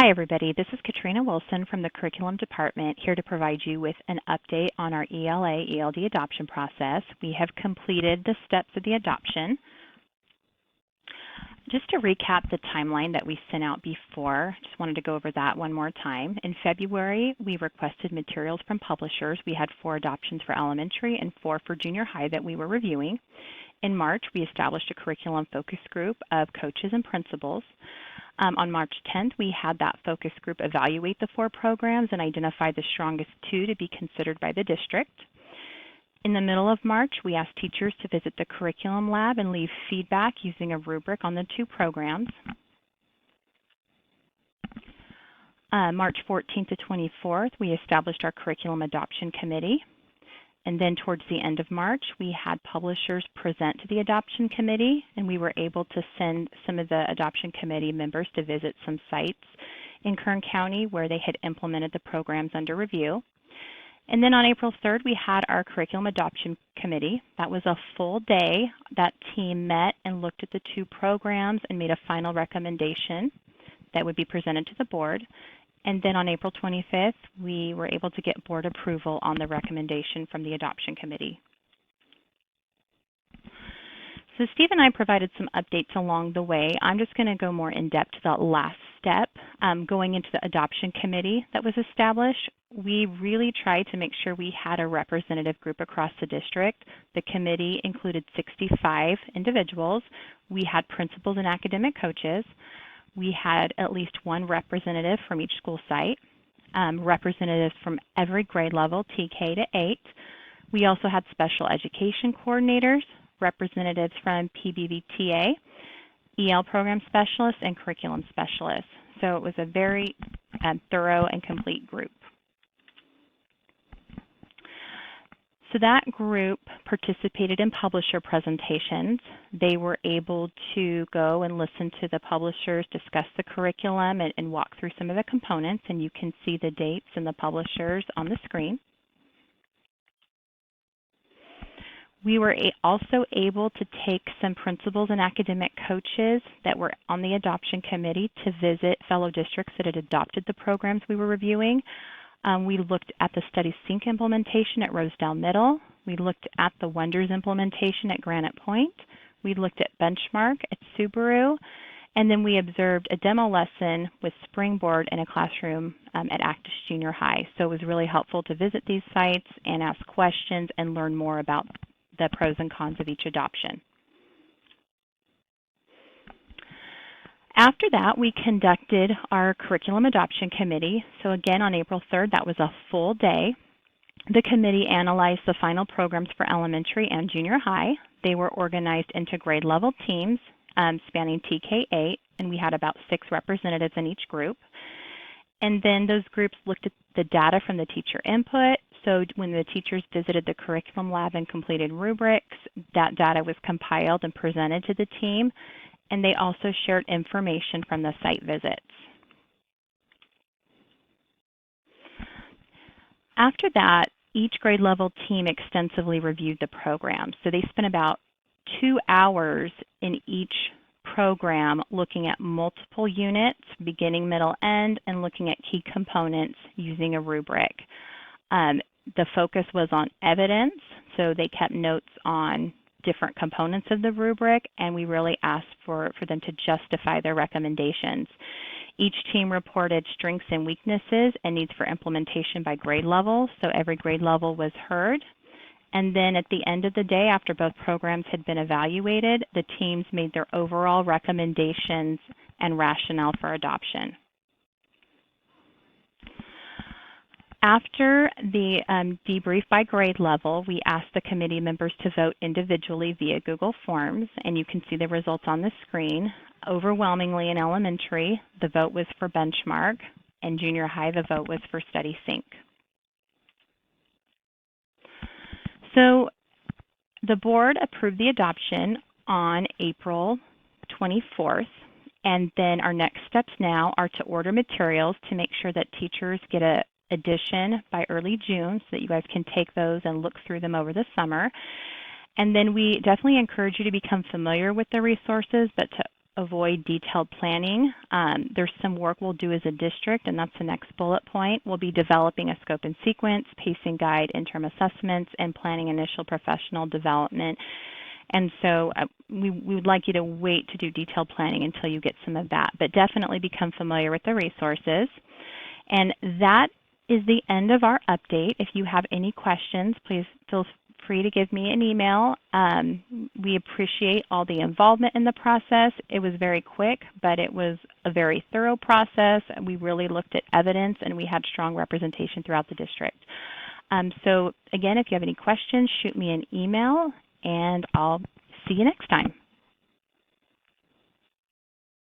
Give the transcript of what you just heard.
Hi everybody, this is Katrina Wilson from the Curriculum Department, here to provide you with an update on our ELA ELD adoption process. We have completed the steps of the adoption. Just to recap the timeline that we sent out before, just wanted to go over that one more time. In February, we requested materials from publishers. We had 4 adoptions for elementary and 4 for junior high that we were reviewing. In March, we established a curriculum focus group of coaches and principals. On March 10th, we had that focus group evaluate the 4 programs and identify the strongest 2 to be considered by the district. In the middle of March, we asked teachers to visit the curriculum lab and leave feedback using a rubric on the 2 programs. March 14th to 24th, we established our curriculum adoption committee. And then towards the end of March, we had publishers present to the adoption committee, and we were able to send some of the adoption committee members to visit some sites in Kern County where they had implemented the programs under review. And then on April 3rd, we had our curriculum adoption committee. That was a full day. That team met and looked at the 2 programs and made a final recommendation that would be presented to the board. And then on April 25th, we were able to get board approval on the recommendation from the adoption committee. So Steve and I provided some updates along the way. I'm just going to go more in depth to that last step. Going into the adoption committee that was established, we really tried to make sure we had a representative group across the district. The committee included 65 individuals. We had principals and academic coaches. We had at least 1 representative from each school site, representatives from every grade level, TK to 8. We also had special education coordinators, representatives from PBVTA, EL program specialists, and curriculum specialists. So it was a very thorough and complete group. So that group participated in publisher presentations. They were able to go and listen to the publishers discuss the curriculum and walk through some of the components, and you can see the dates and the publishers on the screen. We were also able to take some principals and academic coaches that were on the adoption committee to visit fellow districts that had adopted the programs we were reviewing. We looked at the Study Sync implementation at Rosedale Middle. We looked at the Wonders implementation at Granite Point. We looked at Benchmark at Subaru. And then we observed a demo lesson with Springboard in a classroom at Actis Junior High. So it was really helpful to visit these sites and ask questions and learn more about the pros and cons of each adoption. After that, we conducted our curriculum adoption committee. So again, on April 3rd, that was a full day. The committee analyzed the final programs for elementary and junior high. They were organized into grade level teams spanning TK8, and we had about 6 representatives in each group. And then those groups looked at the data from the teacher input. So when the teachers visited the curriculum lab and completed rubrics, that data was compiled and presented to the team. And they also shared information from the site visits. After that, each grade level team extensively reviewed the program. So they spent about 2 hours in each program looking at multiple units, beginning, middle, end, and looking at key components using a rubric. The focus was on evidence, so they kept notes on different components of the rubric, and we really asked for them to justify their recommendations. Each team reported strengths and weaknesses and needs for implementation by grade level, so every grade level was heard. And then at the end of the day, after both programs had been evaluated, the teams made their overall recommendations and rationale for adoption. After the debrief by grade level, we asked the committee members to vote individually via Google Forms, and you can see the results on the screen. Overwhelmingly in elementary, the vote was for Benchmark, and junior high, the vote was for Study Sync. So the board approved the adoption on April 24th, and then our next steps now are to order materials to make sure that teachers get a edition by early June so that you guys can take those and look through them over the summer. And then we definitely encourage you to become familiar with the resources, but to avoid detailed planning. There's some work we'll do as a district, and that's the next bullet point. We'll be developing a scope and sequence, pacing guide, interim assessments, and planning initial professional development. And so we would like you to wait to do detailed planning until you get some of that, but definitely become familiar with the resources. And that is the end of our update. If you have any questions, please feel free to give me an email. We appreciate all the involvement in the process. It was very quick, but it was a very thorough process. We really looked at evidence, and we had strong representation throughout the district. So again, if you have any questions, shoot me an email, and I'll see you next time.